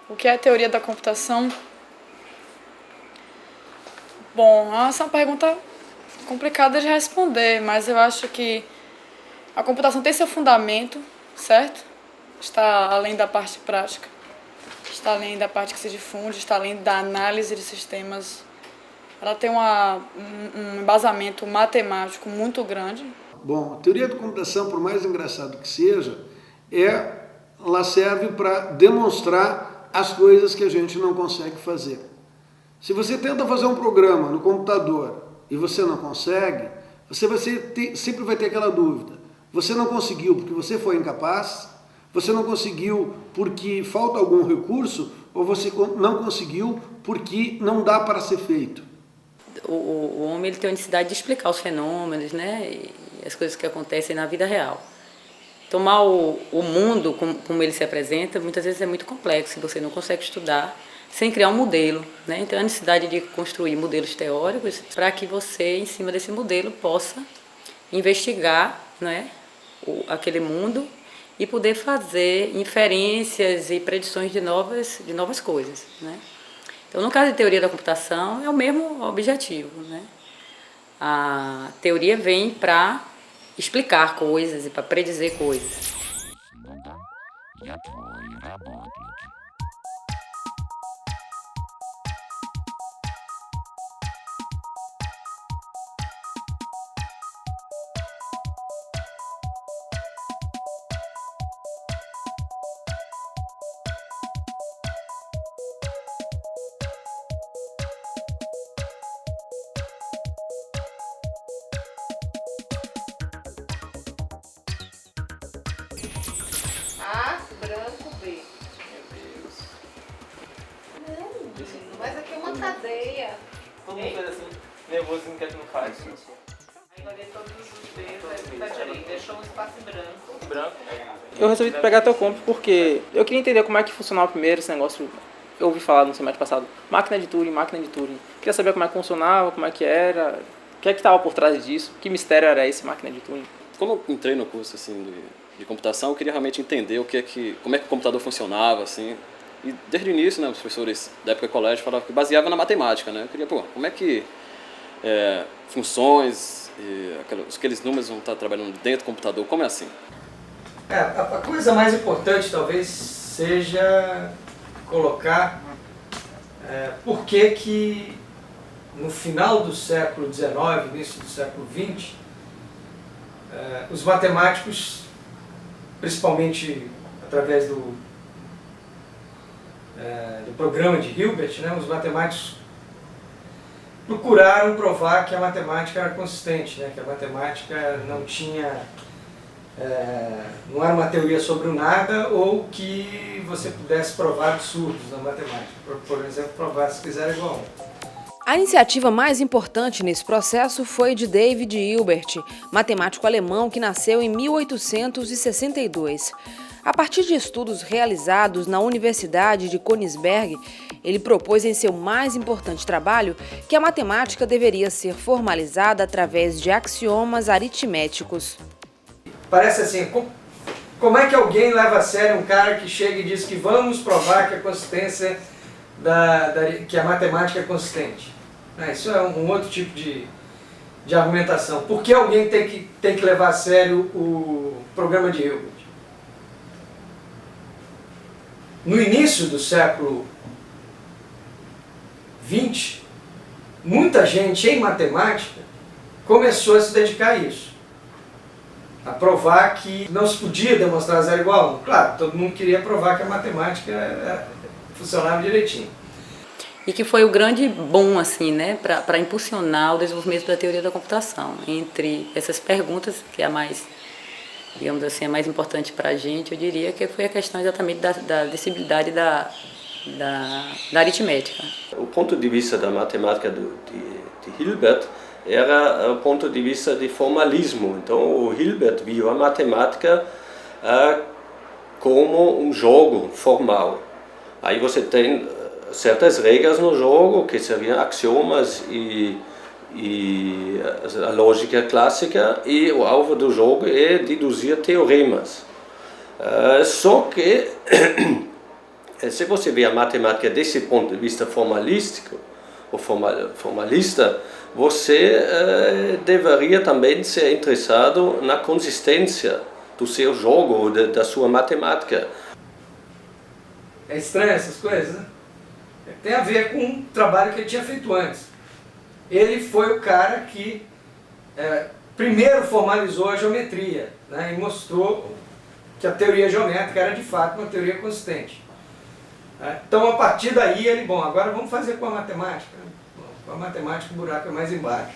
O que é a teoria da computação? Bom, essa é uma pergunta complicada de responder, mas eu acho que a computação tem seu fundamento, certo? Está além da parte prática, está além da parte que se difunde, está além da análise de sistemas. Ela tem um embasamento matemático muito grande. Bom, a teoria da computação, por mais engraçado que seja, ela serve para demonstrar as coisas que a gente não consegue fazer. Se você tenta fazer um programa no computador e você não consegue, você sempre vai ter aquela dúvida. Você não conseguiu porque você foi incapaz, você não conseguiu porque falta algum recurso, ou você não conseguiu porque não dá para ser feito. O homem ele tem a necessidade de explicar os fenômenos, né, e as coisas que acontecem na vida real. Tomar o mundo como ele se apresenta, muitas vezes é muito complexo, você não consegue estudar sem criar um modelo, né? Então, a necessidade de construir modelos teóricos para que você, em cima desse modelo, possa investigar, né, aquele mundo e poder fazer inferências e predições de novas coisas, né? Então, no caso de teoria da computação, é o mesmo objetivo, né? A teoria vem para explicar coisas e para predizer coisas. A, branco, B. Não, mas aqui é uma cadeia. Todo mundo fez assim, nervosinho que a gente não faz. Aí vai ver todos os dedos, aí tá direito, deixou um espaço branco. Branco. Eu resolvi pegar teu comp porque eu queria entender como é que funcionava primeiro esse negócio. Eu ouvi falar no semestre passado, máquina de Turing. Queria saber como é que funcionava, como é que era, o que é que estava por trás disso, que mistério era esse máquina de Turing. Como eu entrei no curso assim, de computação, eu queria realmente entender como é que o computador funcionava, assim. E desde o início, né, os professores da época do colégio falavam que baseava na matemática, né? Eu queria, como é que funções, aqueles números vão estar trabalhando dentro do computador, como é assim? A coisa mais importante talvez seja colocar por que no final do século XIX, início do século XX, os matemáticos, principalmente através do programa de Hilbert, né, os matemáticos procuraram provar que a matemática era consistente, né, que a matemática não era uma teoria sobre o nada ou que você pudesse provar absurdos na matemática. Por exemplo, provar se quiser igual a 1. A iniciativa mais importante nesse processo foi de David Hilbert, matemático alemão que nasceu em 1862. A partir de estudos realizados na Universidade de Königsberg, ele propôs em seu mais importante trabalho que a matemática deveria ser formalizada através de axiomas aritméticos. Parece assim, como é que alguém leva a sério um cara que chega e diz que vamos provar que a consistência que a matemática é consistente? Isso é um outro tipo de argumentação. Por que alguém tem que levar a sério o programa de Hilbert? No início do século XX, muita gente em matemática começou a se dedicar a isso. A provar que não se podia demonstrar 0 igual a 1. Claro, todo mundo queria provar que a matemática funcionava direitinho. E que foi o grande boom, assim, né, para impulsionar o desenvolvimento da teoria da computação. Entre essas perguntas, que é a mais, digamos assim, a mais importante para a gente, eu diria que foi a questão exatamente da decibilidade da aritmética. O ponto de vista da matemática de Hilbert era o ponto de vista de formalismo. Então, o Hilbert viu a matemática como um jogo formal. Aí você tem certas regras no jogo, que seriam axiomas e a lógica clássica, e o alvo do jogo é deduzir teoremas. Só que se você vê a matemática desse ponto de vista formalístico, ou formalista, você deveria também ser interessado na consistência do seu jogo, da sua matemática. É estranho essas coisas, né? Tem a ver com o trabalho que ele tinha feito antes. Ele foi o cara que primeiro formalizou a geometria, né, e mostrou que a teoria geométrica era de fato uma teoria consistente. Então, a partir daí, ele, agora vamos fazer com a matemática. Com a matemática o buraco é mais embaixo.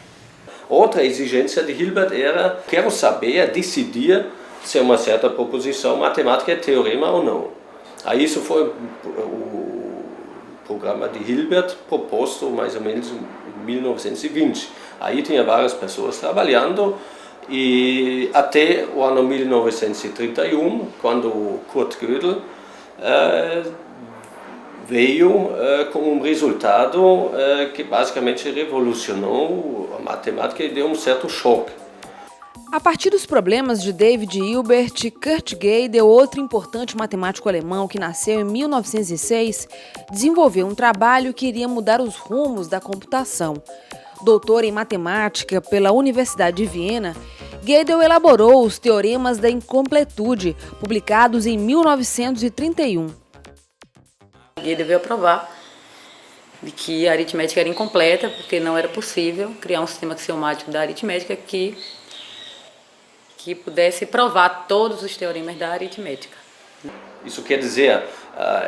Outra exigência de Hilbert era, quero saber, decidir se uma certa proposição matemática é teorema ou não. Aí isso foi o programa de Hilbert proposto mais ou menos em 1920. Aí tinha várias pessoas trabalhando e até o ano 1931, quando Kurt Gödel veio com um resultado que basicamente revolucionou a matemática e deu um certo choque. A partir dos problemas de David Hilbert, Kurt Gödel, outro importante matemático alemão que nasceu em 1906, desenvolveu um trabalho que iria mudar os rumos da computação. Doutor em matemática pela Universidade de Viena, Gödel elaborou os teoremas da incompletude, publicados em 1931. Gödel veio provar de que a aritmética era incompleta, porque não era possível criar um sistema axiomático da aritmética que pudesse provar todos os teoremas da aritmética. Isso quer dizer,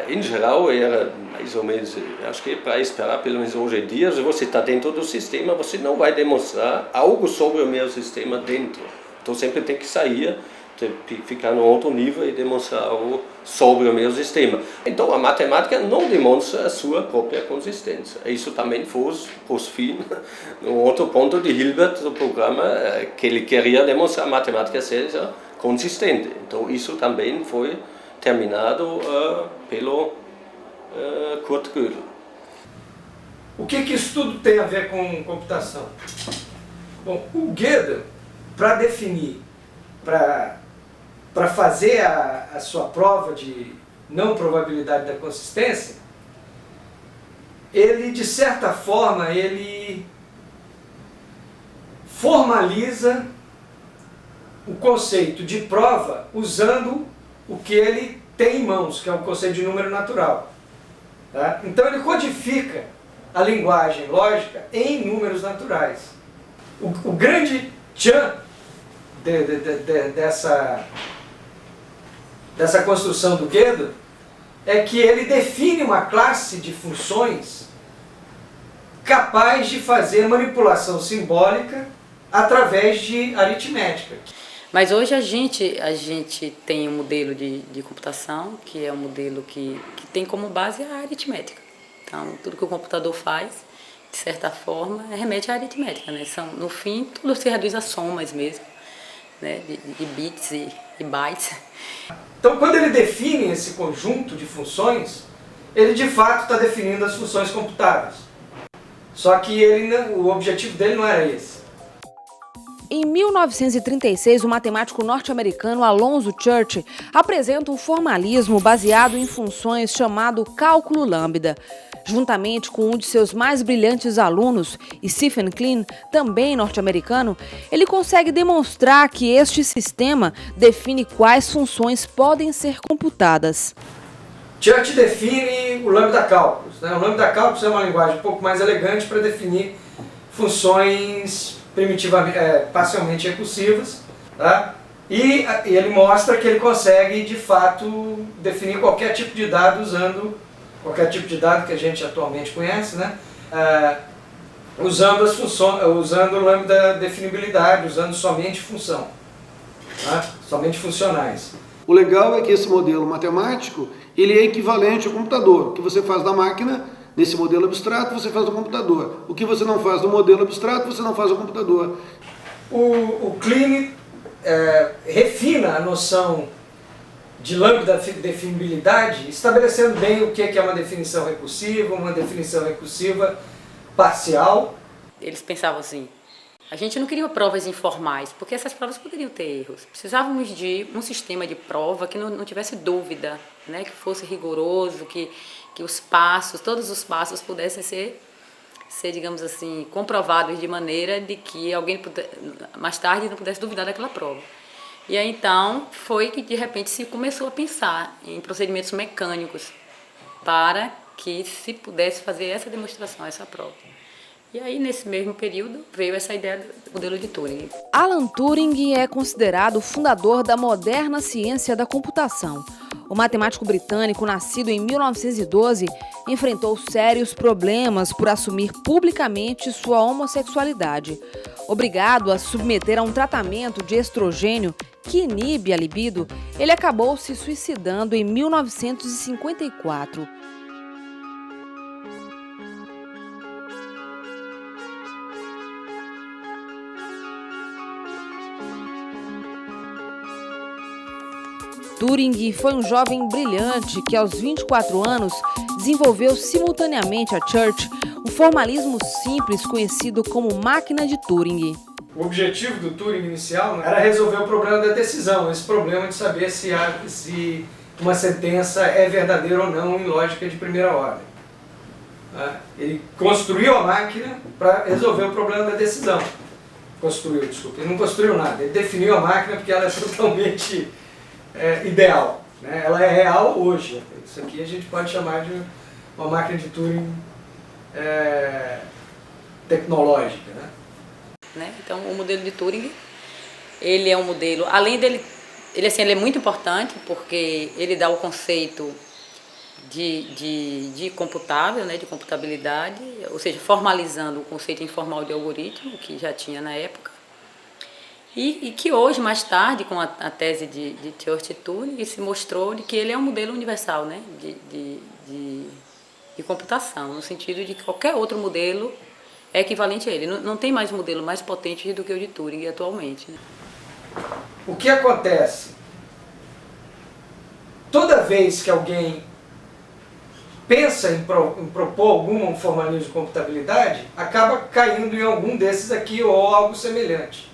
em geral, era mais ou menos, acho que para esperar pelo menos hoje em dia, se você está dentro do sistema, você não vai demonstrar algo sobre o meu sistema dentro. Então sempre tem que sair, ficar no outro nível e demonstrar algo sobre o meu sistema. Então a matemática não demonstra a sua própria consistência. Isso também foi, por fim, um outro ponto de Hilbert do programa, que ele queria demonstrar a matemática seja consistente. Então isso também foi terminado pelo Kurt Gödel. O que isso tudo tem a ver com computação? Bom, o Gödel, para definir, para fazer a sua prova de não probabilidade da consistência, ele, de certa forma, ele formaliza o conceito de prova usando o que ele tem em mãos, que é o conceito de número natural. Tá? Então ele codifica a linguagem lógica em números naturais. O grande tchan dessa construção do Gödel é que ele define uma classe de funções capaz de fazer manipulação simbólica através de aritmética. Mas hoje a gente tem um modelo de computação, que é um modelo que tem como base a aritmética. Então, tudo que o computador faz, de certa forma, remete à aritmética, né? No fim, tudo se reduz a somas mesmo, né? De bits e bytes. Então, quando ele define esse conjunto de funções, ele de fato está definindo as funções computáveis. Só que o objetivo dele não era esse. Em 1936, o matemático norte-americano Alonzo Church apresenta um formalismo baseado em funções chamado cálculo lambda. Juntamente com um de seus mais brilhantes alunos, Stephen Klein, também norte-americano, ele consegue demonstrar que este sistema define quais funções podem ser computadas. Church define o lambda cálculos, né? O lambda cálculos é uma linguagem um pouco mais elegante para definir funções primitivamente, parcialmente recursivas, tá? E ele mostra que ele consegue, de fato, definir qualquer tipo de dado usando qualquer tipo de dado que a gente atualmente conhece, né? Usando as funções, usando lambda definibilidade, usando somente função, tá? Somente funcionais. O legal é que esse modelo matemático ele é equivalente ao computador. O que você faz na máquina, nesse modelo abstrato, você faz no computador. O que você não faz no modelo abstrato, você não faz no computador. O Klein refina a noção de lambda definibilidade, estabelecendo bem o que é uma definição recursiva parcial. Eles pensavam assim, A gente não queria provas informais, porque essas provas poderiam ter erros. Precisávamos de um sistema de prova que não tivesse dúvida, né? Que fosse rigoroso, que os passos, todos os passos pudessem ser, digamos assim, comprovados de maneira de que alguém mais tarde não pudesse duvidar daquela prova. E aí então foi que de repente se começou a pensar em procedimentos mecânicos para que se pudesse fazer essa demonstração, essa prova. E aí, nesse mesmo período, veio essa ideia do modelo de Turing. Alan Turing é considerado o fundador da moderna ciência da computação. O matemático britânico, nascido em 1912, enfrentou sérios problemas por assumir publicamente sua homossexualidade. Obrigado a se submeter a um tratamento de estrogênio que inibe a libido, ele acabou se suicidando em 1954. Turing foi um jovem brilhante que, aos 24 anos, desenvolveu simultaneamente a Church, um formalismo simples conhecido como máquina de Turing. O objetivo do Turing inicial era resolver o problema da decisão, esse problema de saber se uma sentença é verdadeira ou não em lógica de primeira ordem. Ele construiu a máquina para resolver o problema da decisão. Ele não construiu nada, ele definiu a máquina porque ela é totalmente ideal, né? Ela é real hoje. Isso aqui a gente pode chamar de uma máquina de Turing tecnológica, né? Então, o modelo de Turing, ele é um modelo, além dele, ele é muito importante porque ele dá o conceito de computável, né, de computabilidade, ou seja, formalizando o conceito informal de algoritmo, que já tinha na época, e que hoje, mais tarde, com a tese de Church e Turing, se mostrou de que ele é um modelo universal, né, de computação, no sentido de que qualquer outro modelo é equivalente a ele. Não tem mais modelo mais potente do que o de Turing atualmente, né? O que acontece? Toda vez que alguém pensa em propor algum formalismo de computabilidade, acaba caindo em algum desses aqui ou algo semelhante.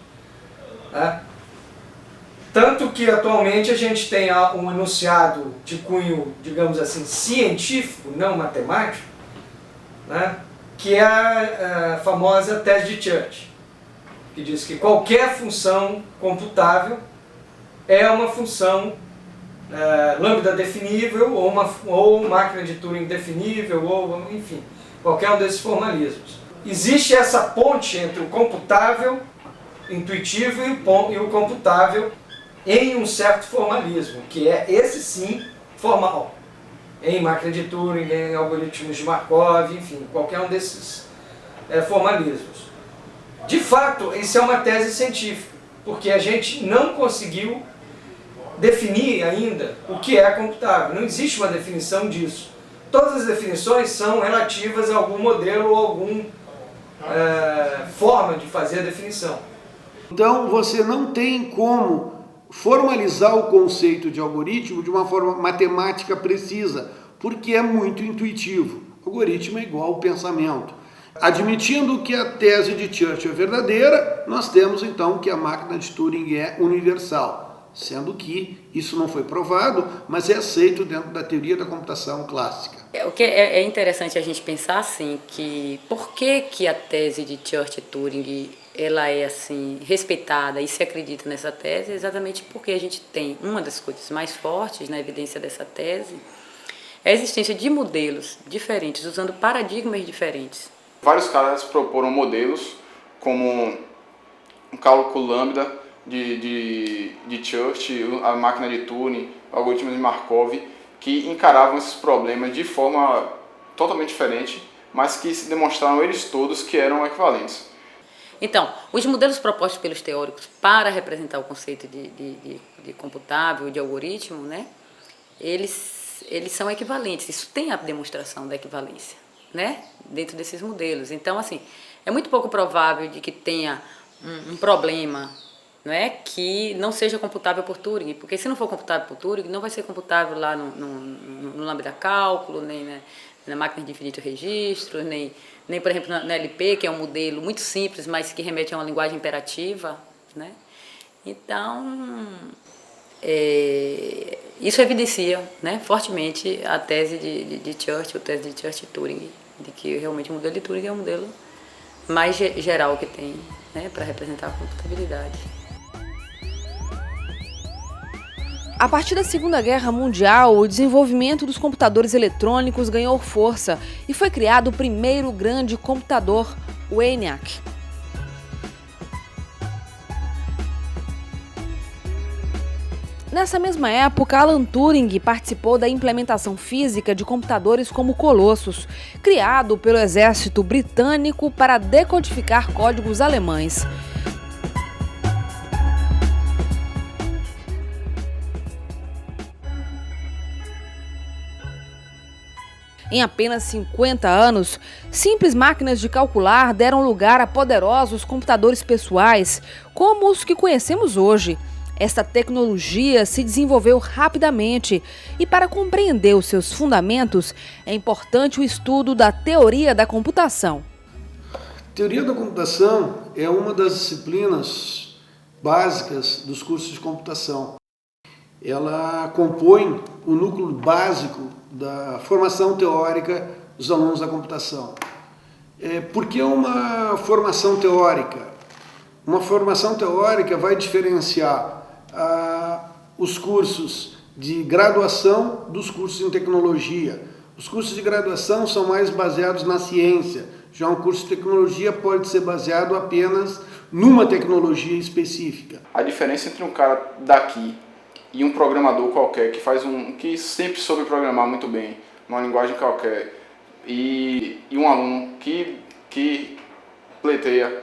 Tanto que atualmente a gente tem um enunciado de cunho, digamos assim, científico, não matemático, né, que é a famosa tese de Church, que diz que qualquer função computável é uma função lambda definível ou máquina de Turing definível, ou enfim, qualquer um desses formalismos. Existe essa ponte entre o computável intuitivo e o computável em um certo formalismo, que é esse sim formal, em máquina de Turing, em algoritmos de Markov, enfim, qualquer um desses formalismos. De fato, isso é uma tese científica, porque a gente não conseguiu definir ainda o que é computável. Não existe uma definição disso. Todas as definições são relativas a algum modelo ou alguma forma de fazer a definição. Então você não tem como formalizar o conceito de algoritmo de uma forma matemática precisa, porque é muito intuitivo. O algoritmo é igual ao pensamento. Admitindo que a tese de Church é verdadeira, nós temos então que a máquina de Turing é universal, sendo que isso não foi provado, mas é aceito dentro da teoria da computação clássica. O que é interessante a gente pensar assim, que por que a tese de Church e Turing ela é assim respeitada e se acredita nessa tese, exatamente porque a gente tem uma das coisas mais fortes na evidência dessa tese, é a existência de modelos diferentes, usando paradigmas diferentes. Vários caras proporam modelos como um cálculo lambda de Church, a máquina de Turing, algoritmos de Markov, que encaravam esses problemas de forma totalmente diferente, mas que se demonstraram eles todos que eram equivalentes. Então, os modelos propostos pelos teóricos para representar o conceito de computável, de algoritmo, né, eles são equivalentes. Isso tem a demonstração da equivalência, né, dentro desses modelos. Então, assim, é muito pouco provável de que tenha um problema não é, que não seja computável por Turing, porque se não for computável por Turing, não vai ser computável lá no lambda cálculo, nem na máquina de infinito registro, nem por exemplo, na LP, que é um modelo muito simples, mas que remete a uma linguagem imperativa, né? Então, isso evidencia, né, fortemente a tese de Church, a tese de Church-Turing, de que realmente o modelo de Turing é o modelo mais geral que tem, né, para representar a computabilidade. A partir da Segunda Guerra Mundial, o desenvolvimento dos computadores eletrônicos ganhou força e foi criado o primeiro grande computador, o ENIAC. Nessa mesma época, Alan Turing participou da implementação física de computadores como Colossus, criado pelo exército britânico para decodificar códigos alemães. Em apenas 50 anos, simples máquinas de calcular deram lugar a poderosos computadores pessoais, como os que conhecemos hoje. Esta tecnologia se desenvolveu rapidamente e, para compreender os seus fundamentos, é importante o estudo da teoria da computação. Teoria da computação é uma das disciplinas básicas dos cursos de computação. Ela compõe o núcleo básico da formação teórica dos alunos da computação. Por que uma formação teórica? Uma formação teórica vai diferenciar os cursos de graduação dos cursos em tecnologia. Os cursos de graduação são mais baseados na ciência. Já um curso de tecnologia pode ser baseado apenas numa tecnologia específica. A diferença entre um cara daqui e um programador qualquer que sempre soube programar muito bem, uma linguagem qualquer, e um aluno que pleiteia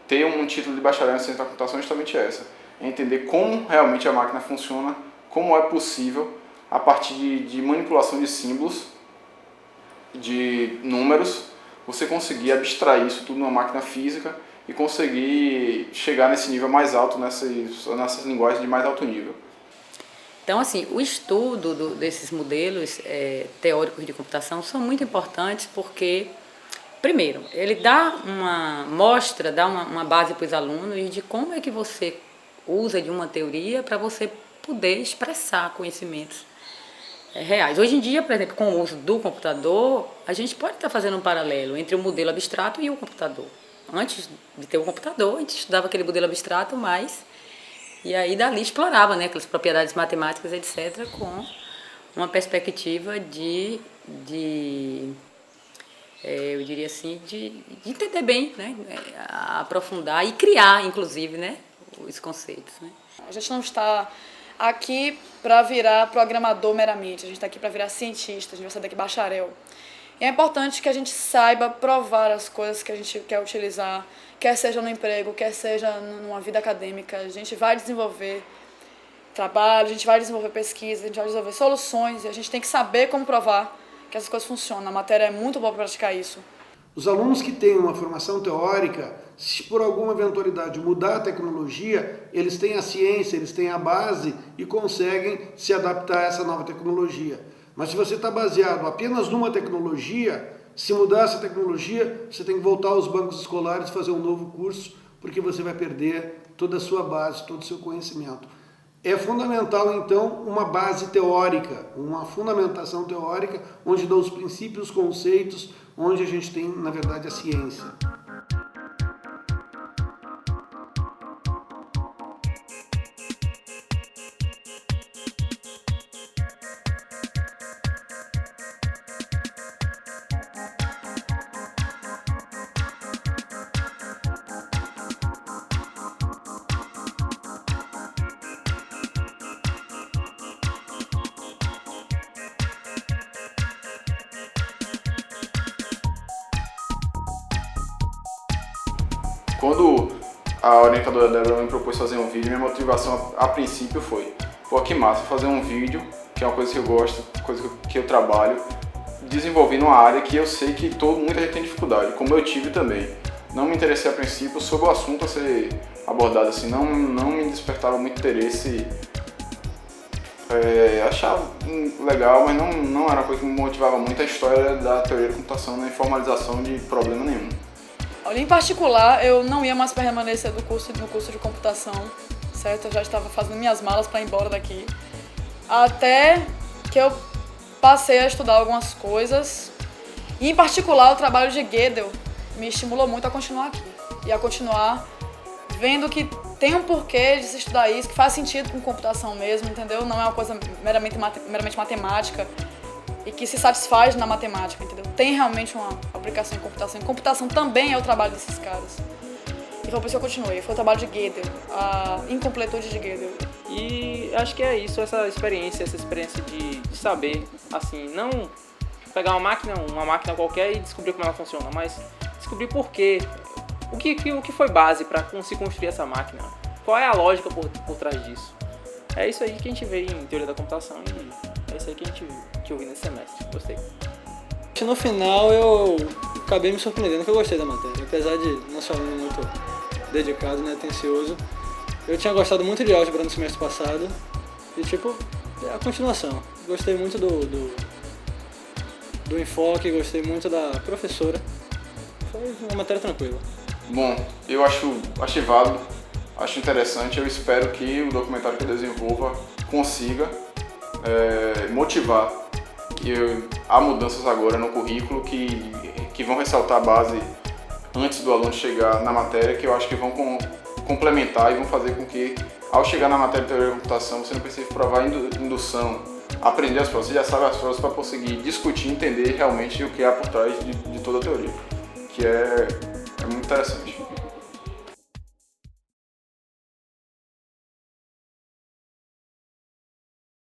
ter um título de bacharel em ciência da computação é justamente essa. É entender como realmente a máquina funciona, como é possível, a partir de manipulação de símbolos, de números, você conseguir abstrair isso tudo numa máquina física e conseguir chegar nesse nível mais alto, nessas linguagens de mais alto nível. Então, assim, o estudo desses modelos teóricos de computação são muito importantes porque, primeiro, ele dá uma base para os alunos de como é que você usa de uma teoria para você poder expressar conhecimentos reais. Hoje em dia, por exemplo, com o uso do computador, a gente pode estar fazendo um paralelo entre o modelo abstrato e o computador. Antes de ter o computador, a gente estudava aquele modelo abstrato, e aí dali explorava, né, aquelas propriedades matemáticas, etc., com uma perspectiva eu diria assim, de entender bem, né, aprofundar e criar, inclusive, né, os conceitos. Né. A gente não está aqui para virar programador meramente, a gente está aqui para virar cientista, a gente vai sair daqui bacharel. E é importante que a gente saiba provar as coisas que a gente quer utilizar, quer seja no emprego, quer seja numa vida acadêmica. A gente vai desenvolver trabalho, a gente vai desenvolver pesquisa, a gente vai desenvolver soluções e a gente tem que saber como provar que essas coisas funcionam. A matéria é muito boa para praticar isso. Os alunos que têm uma formação teórica, se por alguma eventualidade mudar a tecnologia, eles têm a ciência, eles têm a base e conseguem se adaptar a essa nova tecnologia. Mas se você está baseado apenas numa tecnologia, se mudar essa tecnologia, você tem que voltar aos bancos escolares e fazer um novo curso, porque você vai perder toda a sua base, todo o seu conhecimento. É fundamental, então, uma base teórica, uma fundamentação teórica, onde dá os princípios, os conceitos, onde a gente tem, na verdade, a ciência. Quando a orientadora Débora me propôs fazer um vídeo, minha motivação a princípio foi: pô, que massa fazer um vídeo, que é uma coisa que eu gosto, coisa que eu trabalho, desenvolvendo uma área que eu sei que muita gente tem dificuldade, como eu tive também. não me interessei a princípio sobre o assunto a ser abordado, assim, não me despertava muito interesse. Achava legal, mas não era uma coisa que me motivava muito a história da teoria da computação nem formalização de problema nenhum. Em particular, eu não ia mais permanecer no curso de computação, certo? Eu já estava fazendo minhas malas para ir embora daqui. Até que eu passei a estudar algumas coisas. E, em particular, o trabalho de Gödel me estimulou muito a continuar aqui. E a continuar vendo que tem um porquê de se estudar isso, que faz sentido com computação mesmo, entendeu? Não é uma coisa meramente matemática e que se satisfaz na matemática, entendeu? Tem realmente uma aplicação em computação. E computação também é o trabalho desses caras. E foi por isso que eu continuei. Foi o trabalho de Gödel, a incompletude de Gödel. E acho que é isso, essa experiência de saber, assim, não pegar uma máquina qualquer e descobrir como ela funciona, mas descobrir por quê. O que foi base para se construir essa máquina? Qual é a lógica por trás disso? É isso aí que a gente vê em teoria da computação e é isso aí que eu vi nesse semestre. Gostei. No final eu acabei me surpreendendo que eu gostei da matéria, apesar de não ser um aluno muito dedicado, né, atencioso. Eu tinha gostado muito de álgebra no semestre passado e é a continuação. Gostei muito do enfoque, gostei muito da professora. Foi uma matéria tranquila. Bom, eu achei válido, acho interessante. Eu espero que o documentário que eu desenvolva consiga motivar que há mudanças agora no currículo que vão ressaltar a base antes do aluno chegar na matéria, que eu acho que vão complementar e vão fazer com que, ao chegar na matéria de teoria da computação, você não precise provar indução, aprender as provas, você já sabe as provas para conseguir discutir e entender realmente o que há por trás de toda a teoria, que é muito interessante.